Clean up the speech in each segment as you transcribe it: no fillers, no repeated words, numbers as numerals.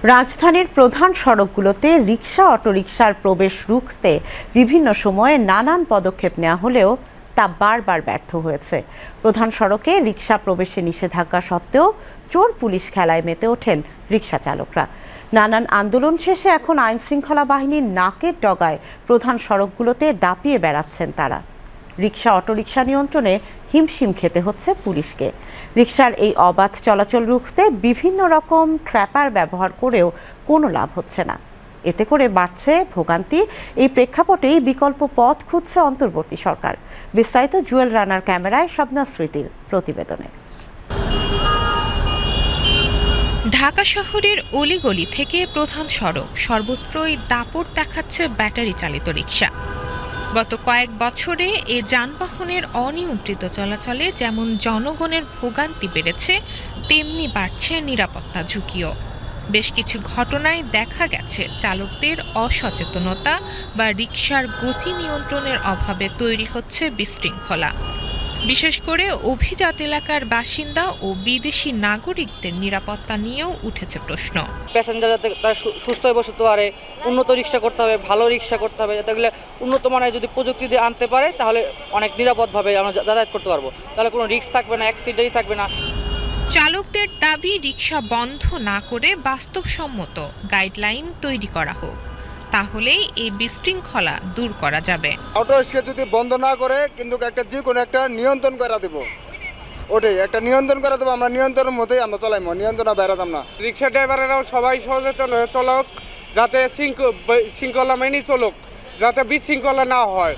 রাজধানীর প্রধান সড়কগুলোতে রিকশা অটোরিকশার প্রবেশ রুখতে বিভিন্ন সময়ে নানান পদক্ষেপ নেওয়া হলেও তা বারবার ব্যর্থ হয়েছে। প্রধান সড়কে রিকশা প্রবেশে নিষেধাজ্ঞা সত্ত্বেও চোর পুলিশ খেলায় মেতে ওঠেন রিকশা চালকরা। নানান আন্দোলন শেষে এখন আইনশৃঙ্খলা বাহিনীর নাকের ডগায় প্রধান সড়কগুলোতে দাপিয়ে বেড়াচ্ছেন তারা। রিকশা অটোরিকশা নিয়ন্ত্রণে হিমশিম খেতে হচ্ছে পুলিশকে। রিকশার এই অবাধ চলাচল রুখতে বিভিন্ন রকম ট্র্যাপার ব্যবহার করেও কোনো লাভ হচ্ছে না। এতে করে বাড়ছে ভোগান্তি। এই প্রেক্ষাপটেই বিকল্প পথ খুঁজছে অন্তর্বর্তী সরকার। বিস্তারিত জুয়েল রানার ক্যামেরায় স্বপ্না স্মৃতির প্রতিবেদনে। ঢাকা শহরের অলিগলি থেকে প্রধান সড়ক সর্বত্রই দাপট দেখাচ্ছে ব্যাটারি চালিত রিকশা। গত কয়েক বছরে এ যানবাহনের অনিয়ন্ত্রিত চলাচলে যেমন জনগণের ভোগান্তি বেড়েছে, তেমনি বাড়ছে নিরাপত্তা ঝুঁকিও। বেশ কিছু ঘটনায় দেখা গেছে চালকদের অসচেতনতা বা রিকশার গতি নিয়ন্ত্রণের অভাবে তৈরি হচ্ছে বিশৃঙ্খলা। বিশেষ করে অভিজাত এলাকার বাসিন্দা ও বিদেশি নাগরিকদের নিরাপত্তা নিয়েও উঠেছে প্রশ্ন। প্যাসেঞ্জার যাতে তারা সুস্থ হয়ে বসতে পারে, উন্নত রিক্সা করতে হবে, ভালো রিক্সা করতে হবে, যাতে এগুলো উন্নত মানের যদি প্রযুক্তি দিয়ে আনতে পারে তাহলে অনেক নিরাপদভাবে আমরা যাতায়াত করতে পারবো। তাহলে কোনো রিস্ক থাকবে না, অ্যাক্সিডেন্টই থাকবে না। চালকদের দাবি রিকশা বন্ধ না করে বাস্তবসম্মত গাইডলাইন তৈরি করা হোক, তাহলেই এই বিশৃঙ্খলা দূর করা যাবে। অটো রিক্সা যদি বন্ধ না করে কিন্তু যে কোনো একটা নিয়ন্ত্রণ করে দেব, ওটাই একটা নিয়ন্ত্রণ করে দেবো। আমরা নিয়ন্ত্রণের মধ্যেই আমরা চালাইবো, নিয়ন্ত্রণ বেড়াতাম না। রিক্সা ড্রাইভারেরাও সবাই সচেতন হয়ে চলক, যাতে শৃঙ্খলা মেনে চলুক, যাতে বিশৃঙ্খলা না হয়।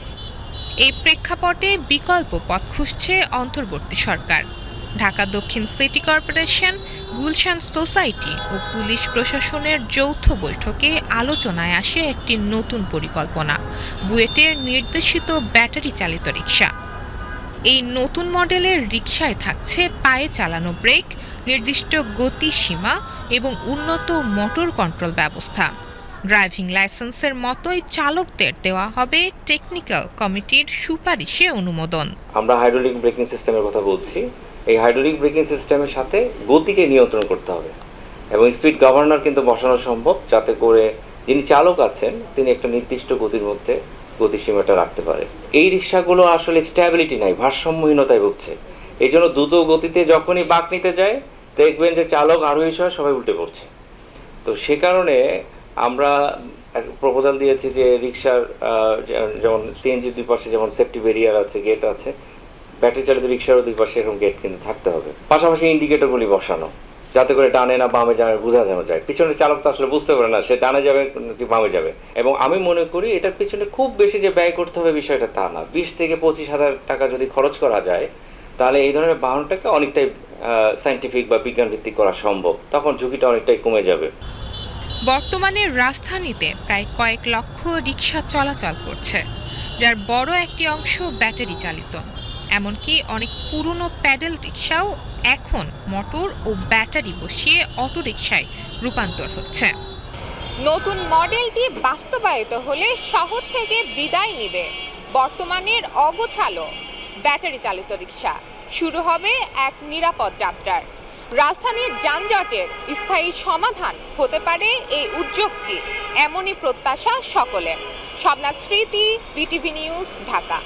এই প্রেক্ষাপটে বিকল্প পথ খুঁজছে অন্তর্বর্তী সরকার। ঢাকা দক্ষিণ সিটি কর্পোরেশন, গুলশান সোসাইটি ও পুলিশ প্রশাসনের যৌথ বৈঠকে আলোচনায় আসে একটি নতুন পরিকল্পনা, বুয়েটের নির্দেশিত ব্যাটারি চালিত রিকশা। এই নতুন মডেলের রিকশায় থাকছে পায়ে চালানো ব্রেক, নির্দিষ্ট গতিসীমা এবং উন্নত মোটর কন্ট্রোল ব্যবস্থা। ড্রাইভিং লাইসেন্সের মতোই চালকদের দেওয়া হবে টেকনিক্যাল কমিটির সুপারিশে অনুমোদন। আমরা হাইড্রোলিক ব্রেকিং সিস্টেমের কথা বলছি। এই হাইড্রোলিক ব্রেকিং সিস্টেমের সাথে গতিকে নিয়ন্ত্রণ করতে হবে এবং স্পিড গভর্নর কিন্তু বসানো সম্ভব, যাতে করে যিনি চালক আছেন তিনি একটা নির্দিষ্ট গতির মধ্যে গতিসীমাটা রাখতে পারে। এই রিক্সাগুলো আসলে স্ট্যাবিলিটি নাই, ভারসাম্যহীনতায় ভুগছে। এই জন্য দ্রুত গতিতে যখনই বাঁক নিতে যায় দেখবেন যে চালক আরোহী সহ সবাই উল্টে পড়ছে। তো সে কারণে আমরা প্রপোজাল দিয়েছি যে রিক্সার যেমন সিএনজি দুই পাশে যেমন সেফটি ব্যারিয়ার আছে, গেট আছে, ব্যাটারি চালিত রিক্সারও দুই পাশে এরকম গেট কিন্তু থাকতে হবে। পাশাপাশি ইন্ডিকেটরগুলি বসানো, যাতে করে ডানে না বামে যাবে বোঝা যায়। পিছনে চালক তো আসলে বুঝতে পারে না সে ডানে যাবে কি বামে যাবে। এবং আমি মনে করি এটার পিছনে খুব বেশি যে ব্যয় করতে হবে বিষয়টা তা না। 20 থেকে 25,000 টাকা যদি খরচ করা যায় তাহলে এই ধরনের বাহনটাকে অনেকটাই সায়েন্টিফিক বা বিজ্ঞান ভিত্তিক করা সম্ভব, তখন ঝুঁকিটা অনেকটাই কমে যাবে। বর্তমানে রাজধানীতে প্রায় কয়েক লক্ষ রিকশা চলাচল করছে, যার বড় একটি অংশ ব্যাটারি চালিত। এমনকি অনেক পুরনো প্যাডেল রিকশাও এখন মোটর ও ব্যাটারি বসিয়ে অটোরিকশায় রূপান্তর হচ্ছে। নতুন মডেলটি বাস্তবায়িত হলে শহর থেকে বিদায় নেবে বর্তমানের অগোছালো ব্যাটারি চালিত রিকশা। শুরু হবে এক নিরাপদ যাত্রার। রাজধানীর যানজটের স্থায়ী সমাধান হতে পারে এই উদ্যোগটি, এমনই প্রত্যাশা সকলের। স্বপ্না স্মৃতি, বিটিভি নিউজ, ঢাকা।